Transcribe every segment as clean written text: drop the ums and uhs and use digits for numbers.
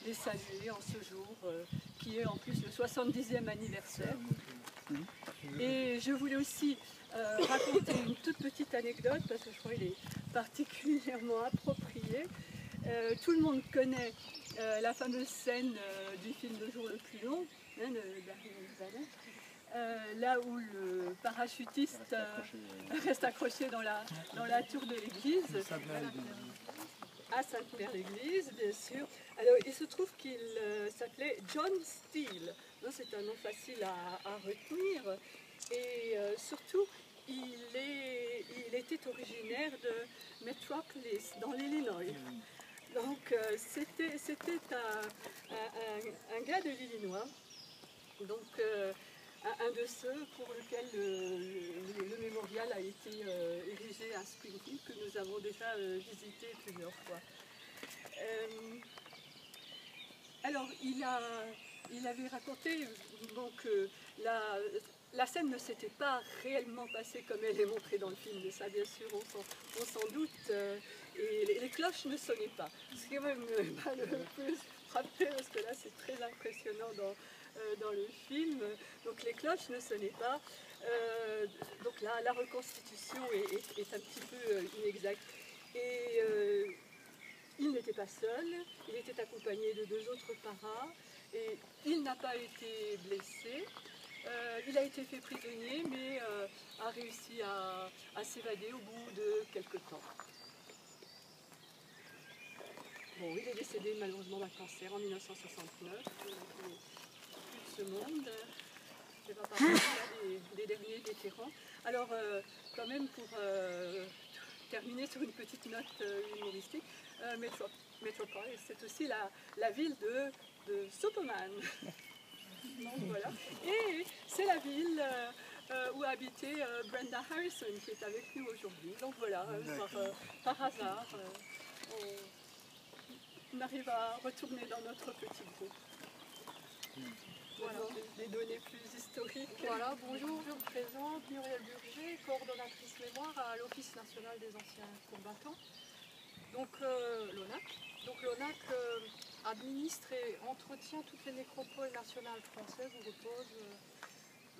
les saluer en ce jour qui est en plus le 70e anniversaire. Et je voulais aussi raconter une toute petite anecdote parce que je crois qu'elle est particulièrement appropriée. Tout le monde connaît la fameuse scène du film Le jour le plus long, hein, de Barry Lyndon, là où le parachutiste reste accroché dans la tour de l'église. À Sainte-Mère-l'Église, bien sûr. Alors, il se trouve qu'il s'appelait John Steele. C'est un nom facile à retenir. Et surtout, il était originaire de Metropolis, dans l'Illinois. Donc, c'était un gars de l'Illinois. Donc, un de ceux pour lequel le mémorial a été érigé à Springfield, que nous avons déjà visité plusieurs fois. Alors, il avait raconté que la scène ne s'était pas réellement passée comme elle est montrée dans le film, de ça bien sûr on s'en doute, et les cloches ne sonnaient pas. Ce qui m'a le plus frappé, parce que là c'est très impressionnant dans le film, donc les cloches ne sonnaient pas, donc là la reconstitution est un petit peu inexacte. Et il n'était pas seul, il était accompagné de 2 autres paras, et il n'a pas été blessé. Il a été fait prisonnier, mais a réussi à s'évader au bout de quelques temps. Bon, il est décédé malheureusement d'un cancer en 1969, il n'est plus de ce monde. Je ne vais pas parler des derniers vétérans. Alors, quand même, pour terminer sur une petite note humoristique, Metropolis, c'est aussi la ville de Superman. Donc, voilà. Et c'est la ville où habitait Brenda Harrison, qui est avec nous aujourd'hui. Donc voilà, par hasard, on arrive à retourner dans notre petit groupe. Voilà, des données plus historiques. Voilà, bonjour, je me présente, Muriel Burger, coordonnatrice mémoire à l'Office national des anciens combattants, donc l'ONAC. Donc l'ONAC administre et entretient toutes les nécropoles nationales françaises où reposent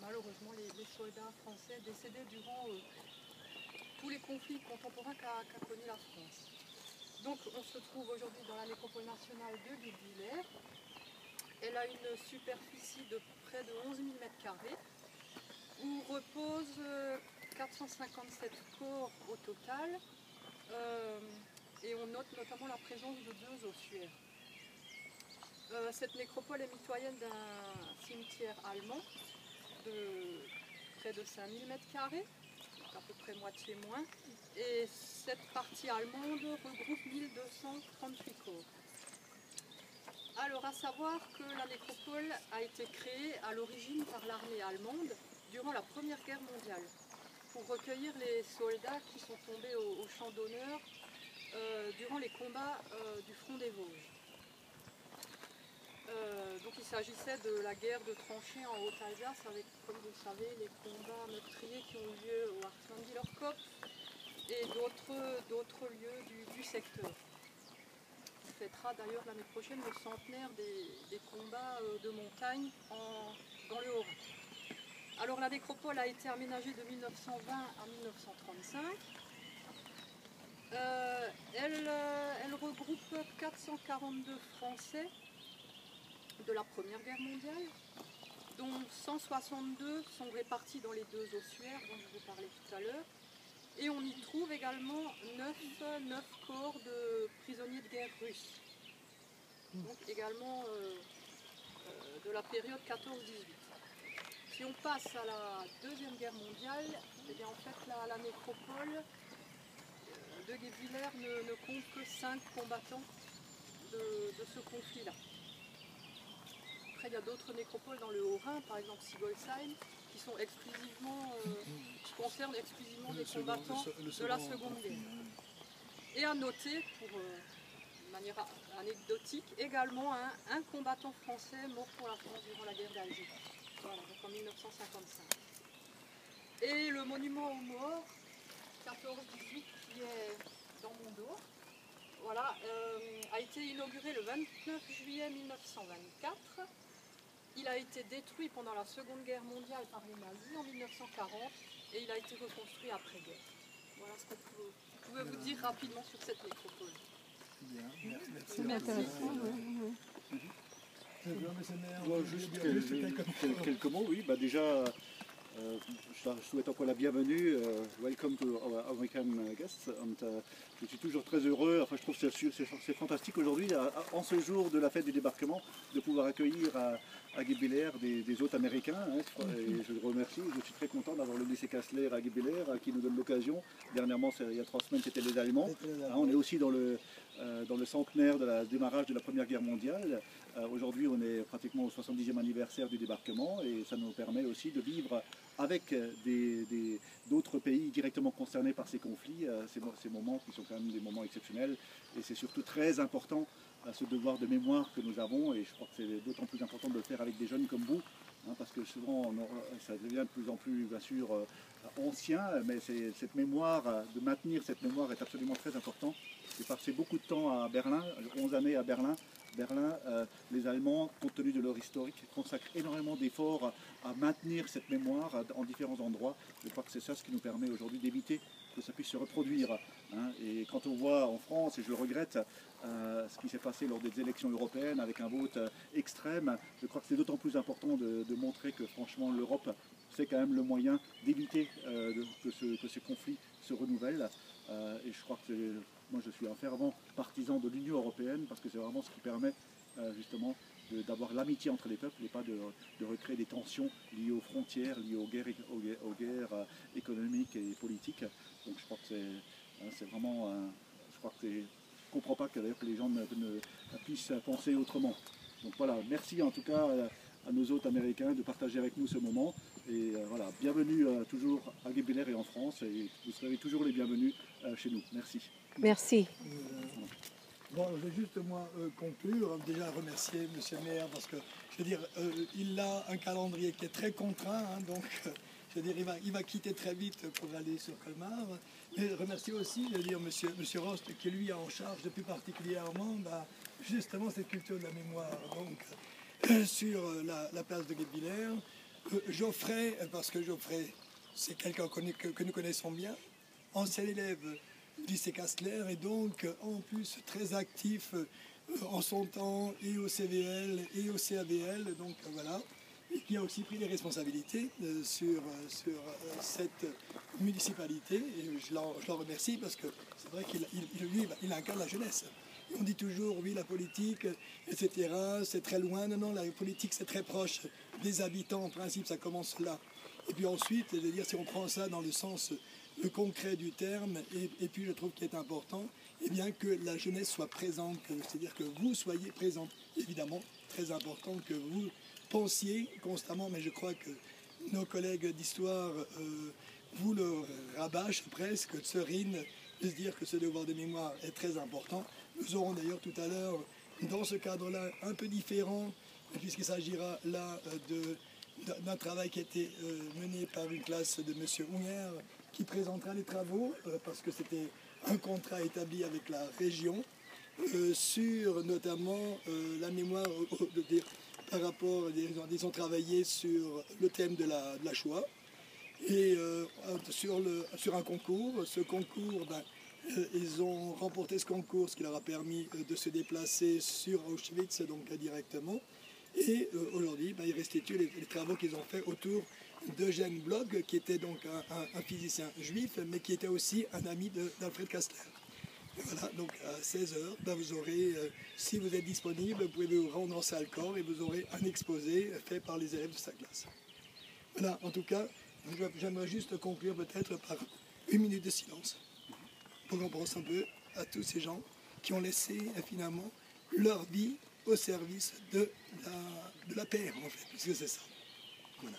malheureusement les soldats français décédés durant tous les conflits contemporains qu'a connu la France. Donc on se trouve aujourd'hui dans la nécropole nationale de Guebwiller. Elle a une superficie de près de 11 000 m² où reposent 457 corps au total et on note notamment la présence de 2 ossuaires. Cette nécropole est mitoyenne d'un cimetière allemand de près de 5 000 m², à peu près moitié moins, et cette partie allemande regroupe 1238 corps. Alors, à savoir que la nécropole a été créée à l'origine par l'armée allemande durant la Première Guerre mondiale pour recueillir les soldats qui sont tombés au champ d'honneur durant les combats du front des Vosges. Donc il s'agissait de la guerre de tranchées en Haute-Alsace avec, comme vous le savez, les combats meurtriers qui ont eu lieu au Hartmannswiller Kopf et d'autres lieux du secteur. On fêtera d'ailleurs l'année prochaine le centenaire des combats de montagne dans le Haut-Rhin. Alors la nécropole a été aménagée de 1920 à 1935. Elle regroupe 442 Français de la Première Guerre mondiale, dont 162 sont répartis dans les 2 ossuaires dont je vous parlais tout à l'heure. Et on y trouve également 9 corps de prisonniers de guerre russes, donc également de la période 14-18. Si on passe à la Deuxième Guerre mondiale, eh bien en fait la nécropole de Guebwiller ne compte que 5 combattants de ce conflit-là. Après il y a d'autres nécropoles dans le Haut-Rhin, par exemple Sigolsheim, qui sont exclusivement, qui concernent exclusivement des combattants de la Seconde Guerre. Et à noter, de manière anecdotique, également un combattant français mort pour la France durant la guerre d'Algérie, voilà, donc en 1955. Et le monument aux morts, 14-18, qui est dans mon dos, voilà, a été inauguré le 29 juillet 1924. Il a été détruit pendant la Seconde Guerre mondiale par les nazis en 1940 et il a été reconstruit après-guerre. Voilà ce qu'on pouvait vous dire rapidement sur cette métropole. Bien, merci. C'est intéressant. Juste quelques mots, oui. Bah déjà, je souhaite encore la bienvenue. Welcome to our American guests. Je suis toujours très heureux. Enfin, je trouve que c'est fantastique aujourd'hui, en ce jour de la fête du débarquement, de pouvoir accueillir à Guebwiller des hôtes américains. Et je le remercie. Je suis très content d'avoir le lycée Kassler à Guebwiller qui nous donne l'occasion. Dernièrement, il y a 3 semaines, c'était les Allemands. On est aussi dans le centenaire de démarrage de la Première Guerre mondiale. Aujourd'hui, on est pratiquement au 70e anniversaire du débarquement et ça nous permet aussi de vivre avec d'autres pays directement concernés par ces conflits, ces moments qui sont quand même des moments exceptionnels. Et c'est surtout très important ce devoir de mémoire que nous avons, et je crois que c'est d'autant plus important de le faire avec des jeunes comme vous, parce que souvent ça devient de plus en plus, bien sûr, ancien, mais cette mémoire, de maintenir cette mémoire est absolument très important. J'ai passé beaucoup de temps à Berlin, 11 années à Berlin. Les Allemands, compte tenu de leur historique, consacrent énormément d'efforts à maintenir cette mémoire en différents endroits. Je crois que c'est ça ce qui nous permet aujourd'hui d'éviter que ça puisse se reproduire. Et quand on voit en France, et je le regrette, ce qui s'est passé lors des élections européennes avec un vote extrême, je crois que c'est d'autant plus important de montrer que franchement l'Europe, c'est quand même le moyen d'éviter que ces conflits se renouvellent. Et je crois que moi je suis un fervent partisan de l'Union européenne parce que c'est vraiment ce qui permet justement d'avoir l'amitié entre les peuples et pas de recréer des tensions liées aux frontières, liées aux guerres économiques et politiques. Donc je crois que c'est vraiment, je crois que je ne comprends pas que les gens ne puissent penser autrement. Donc voilà, merci en tout cas à nos hôtes américains de partager avec nous ce moment. Et voilà, bienvenue toujours à Guebwiller et en France, et vous serez toujours les bienvenus chez nous. Merci. Merci. Bon, je vais juste moi conclure, déjà remercier M. le maire parce que, je veux dire, il a un calendrier qui est très contraint, donc je veux dire, il va quitter très vite pour aller sur Colmar. Mais remercier aussi, je veux dire, M. Rost, qui lui a en charge depuis particulièrement justement cette culture de la mémoire. Donc, sur la place de Guebwiller, Geoffrey, parce que Geoffrey, c'est quelqu'un que nous connaissons bien, ancien élève du lycée Kassler et donc en plus très actif en son temps et au CVL et au CAVL, donc voilà, et qui a aussi pris des responsabilités sur cette municipalité et je l'en remercie parce que c'est vrai qu'il incarne la jeunesse. Et on dit toujours oui la politique etc c'est très loin, non la politique c'est très proche des habitants, en principe ça commence là et puis ensuite je veux dire si on prend ça dans le sens le concret du terme, et puis je trouve qu'il est important eh bien, que la jeunesse soit présente, c'est-à-dire que vous soyez présente. Évidemment, très important que vous pensiez constamment, mais je crois que nos collègues d'histoire vous le rabâchent presque, Serine, de se dire que ce devoir de mémoire est très important. Nous aurons d'ailleurs tout à l'heure, dans ce cadre-là, un peu différent, puisqu'il s'agira là d'un travail qui a été mené par une classe de M. Unger, qui présentera les travaux, parce que c'était un contrat établi avec la région, sur notamment la mémoire, par rapport, ils ont travaillé sur le thème de la Shoah, et sur un concours. Ce concours, ils ont remporté ce concours, ce qui leur a permis de se déplacer sur Auschwitz, donc directement, et aujourd'hui, ils restituent les travaux qu'ils ont fait autour d'Eugène Blog, qui était donc un physicien juif, mais qui était aussi un ami d'Alfred Kassler. Et voilà, donc à 16h, vous aurez, si vous êtes disponible, vous pouvez vous rendre en salle corps et vous aurez un exposé fait par les élèves de sa classe. Voilà, en tout cas, j'aimerais juste conclure peut-être par 1 minute de silence, pour qu'on pense un peu à tous ces gens qui ont laissé finalement leur vie au service de la paix, en fait, puisque c'est ça. Voilà.